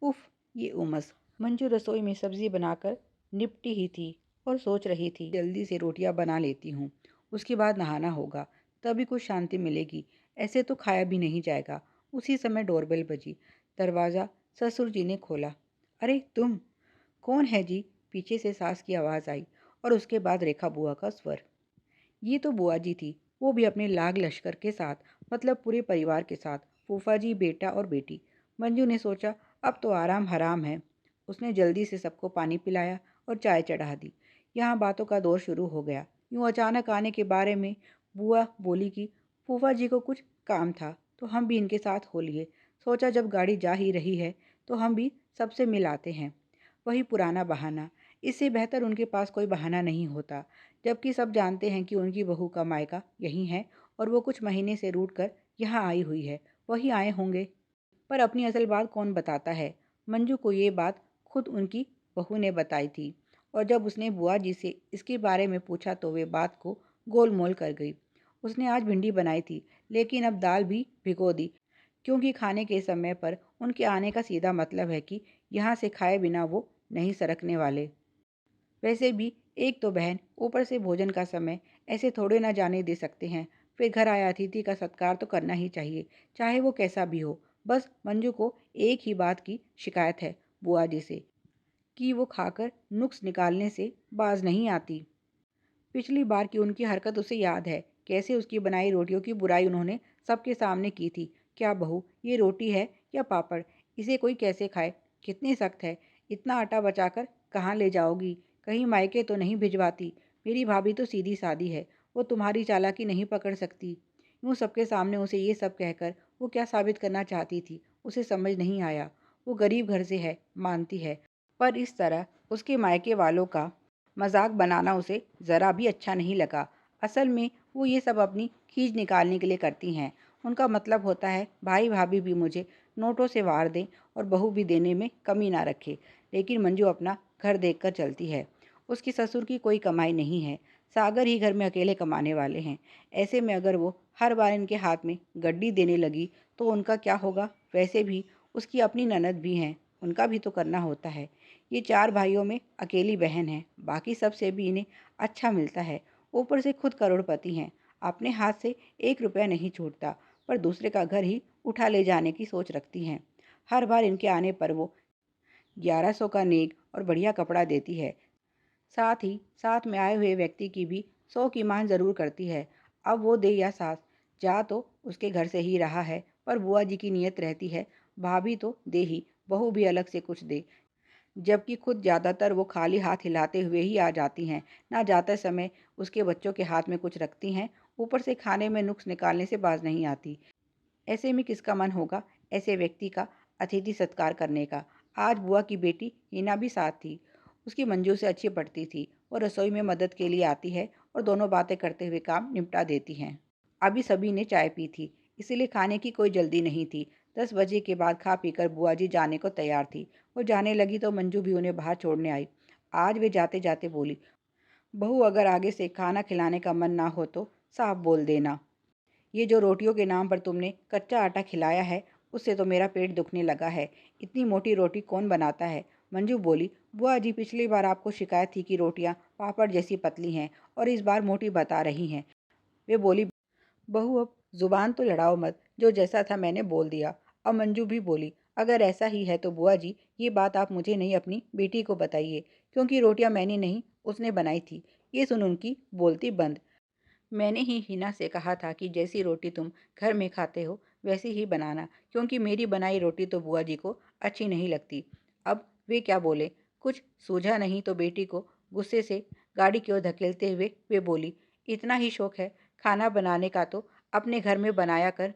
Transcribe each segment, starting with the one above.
उफ, ये उमस। मंजू रसोई में सब्जी बनाकर निपटी ही थी और सोच रही थी जल्दी से रोटियां बना लेती हूँ, उसके बाद नहाना होगा, तभी कुछ शांति मिलेगी। ऐसे तो खाया भी नहीं जाएगा। उसी समय डोरबेल बजी। दरवाज़ा ससुर जी ने खोला। अरे तुम, कौन है जी? पीछे से सास की आवाज़ आई और उसके बाद रेखा बुआ का स्वर। ये तो बुआ जी थी, वो भी अपने लाग लश्कर के साथ, मतलब पूरे परिवार के साथ, फूफा जी, बेटा और बेटी। मंजू ने सोचा अब तो आराम हराम है। उसने जल्दी से सबको पानी पिलाया और चाय चढ़ा दी। यहाँ बातों का दौर शुरू हो गया। यूँ अचानक आने के बारे में बुआ बोली कि फूफा जी को कुछ काम था तो हम भी इनके साथ हो लिए। सोचा जब गाड़ी जा ही रही है तो हम भी सबसे मिल आते हैं। वही पुराना बहाना। इससे बेहतर उनके पास कोई बहाना नहीं होता। जबकि सब जानते हैं कि उनकी बहू का मायका यहीं है और वो कुछ महीने से रूठ कर यहाँ आई हुई है। वही आए होंगे। पर अपनी असल बात कौन बताता है? मंजू को ये बात खुद उनकी बहू ने बताई थी और जब उसने बुआ जी से इसके बारे में पूछा तो वे बात को गोलमोल कर गई। उसने आज भिंडी बनाई थी लेकिन अब दाल भी भिगो दी, क्योंकि खाने के समय पर उनके आने का सीधा मतलब है कि यहाँ से खाए बिना वो नहीं सरकने वाले। वैसे भी एक तो बहन, ऊपर से भोजन का समय, ऐसे थोड़े ना जाने दे सकते हैं। फिर घर आए अतिथि का सत्कार तो करना ही चाहिए, चाहे वो कैसा भी हो। बस मंजू को एक ही बात की शिकायत है बुआ जी से, कि वो खाकर नुक्स निकालने से बाज नहीं आती। पिछली बार की उनकी हरकत उसे याद है, कैसे उसकी बनाई रोटियों की बुराई उन्होंने सबके सामने की थी। क्या बहू, ये रोटी है या पापड़? इसे कोई कैसे खाए? कितनी सख्त है। इतना आटा बचाकर कहाँ ले जाओगी? कहीं मायके तो नहीं भिजवाती? मेरी भाभी तो सीधी सादी है, वो तुम्हारी चालाकी नहीं पकड़ सकती। यूँ सबके सामने उसे ये सब कहकर वो क्या साबित करना चाहती थी, उसे समझ नहीं आया। वो गरीब घर से है, मानती है, पर इस तरह उसके मायके वालों का मजाक बनाना उसे ज़रा भी अच्छा नहीं लगा। असल में वो ये सब अपनी खींच निकालने के लिए करती हैं। उनका मतलब होता है भाई भाभी भी मुझे नोटों से वार दें और बहू भी देने में कमी ना रखे। लेकिन मंजू अपना घर देखकर चलती है। उसकी ससुर की कोई कमाई नहीं है। सागर ही घर में अकेले कमाने वाले हैं। ऐसे में अगर वो हर बार इनके हाथ में गड्डी देने लगी तो उनका क्या होगा? वैसे भी उसकी अपनी ननद भी हैं, उनका भी तो करना होता है। ये 4 भाइयों में अकेली बहन है, बाकी सबसे भी इन्हें अच्छा मिलता है। ऊपर से खुद करोड़पति हैं, अपने हाथ से 1 रुपया नहीं छूटता, पर दूसरे का घर ही उठा ले जाने की सोच रखती हैं। हर बार इनके आने पर वो 1100 का नेक और बढ़िया कपड़ा देती है। साथ ही साथ में आए हुए व्यक्ति की भी 100 की मान ज़रूर करती है। अब वो दे या सास, जा तो उसके घर से ही रहा है, पर बुआ जी की नीयत रहती है भाभी तो दे ही, बहू भी अलग से कुछ दे। जबकि खुद ज़्यादातर वो खाली हाथ हिलाते हुए ही आ जाती हैं। ना जाते समय उसके बच्चों के हाथ में कुछ रखती हैं, ऊपर से खाने में नुक्स निकालने से बाज नहीं आती। ऐसे में किसका मन होगा ऐसे व्यक्ति का अतिथि सत्कार करने का? आज बुआ की बेटी हिना भी साथ थी। उसकी मंजू से अच्छी पड़ती थी। वो रसोई में मदद के लिए आती है और दोनों बातें करते हुए काम निपटा देती हैं। अभी सभी ने चाय पी थी, इसीलिए खाने की कोई जल्दी नहीं थी। 10 बजे के बाद खा पीकर बुआ जी जाने को तैयार थी। वो जाने लगी तो मंजू भी उन्हें बाहर छोड़ने आई। आज वे जाते जाते बोली, बहू अगर आगे से खाना खिलाने का मन ना हो तो साफ बोल देना। ये जो रोटियों के नाम पर तुमने कच्चा आटा खिलाया है, उससे तो मेरा पेट दुखने लगा है। इतनी मोटी रोटी कौन बनाता है? मंजू बोली, बुआ जी पिछली बार आपको शिकायत थी कि रोटियां पापड़ जैसी पतली हैं और इस बार मोटी बता रही हैं। वे बोली, बहू अब जुबान तो लड़ाओ मत, जो जैसा था मैंने बोल दिया। अब मंजू भी बोली, अगर ऐसा ही है तो बुआ जी ये बात आप मुझे नहीं अपनी बेटी को बताइए, क्योंकि रोटियां मैंने नहीं उसने बनाई थी। ये सुन उनकी बोलती बंद। मैंने ही हिना से कहा था कि जैसी रोटी तुम घर में खाते हो वैसी ही बनाना, क्योंकि मेरी बनाई रोटी तो बुआ जी को अच्छी नहीं लगती। अब वे क्या बोले, कुछ सूझा नहीं तो बेटी को गुस्से से गाड़ी की ओर धकेलते हुए वे बोली, इतना ही शौक है खाना बनाने का तो अपने घर में बनाया कर।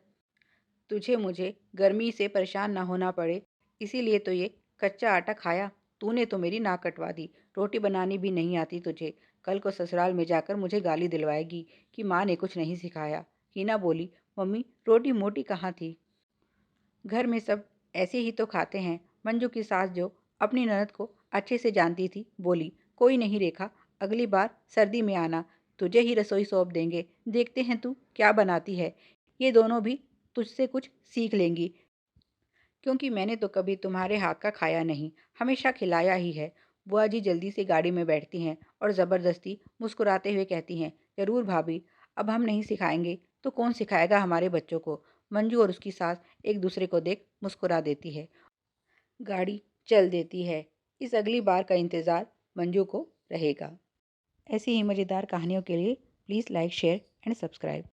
तुझे मुझे गर्मी से परेशान ना होना पड़े, इसीलिए तो ये कच्चा आटा खाया। तूने तो मेरी नाक कटवा दी। रोटी बनानी भी नहीं आती तुझे। कल को ससुराल में जाकर मुझे गाली दिलवाएगी कि माँ ने कुछ नहीं सिखाया। हीना बोली, मम्मी रोटी मोटी कहाँ थी? घर में सब ऐसे ही तो खाते हैं। मंजू की सास, जो अपनी ननद को अच्छे से जानती थी, बोली, कोई नहीं रेखा, अगली बार सर्दी में आना, तुझे ही रसोई सौंप देंगे, देखते हैं तू क्या बनाती है। ये दोनों भी तुझसे कुछ सीख लेंगी। क्योंकि मैंने तो कभी तुम्हारे हाथ का खाया नहीं, हमेशा खिलाया ही है। बुआ जी जल्दी से गाड़ी में बैठती हैं और ज़बरदस्ती मुस्कुराते हुए कहती हैं, ज़रूर भाभी, अब हम नहीं सिखाएंगे तो कौन सिखाएगा हमारे बच्चों को। मंजू और उसकी सास एक दूसरे को देख मुस्कुरा देती है। गाड़ी चल देती है। इस अगली बार का इंतज़ार मंजू को रहेगा। ऐसी ही मज़ेदार कहानियों के लिए please like, share and subscribe.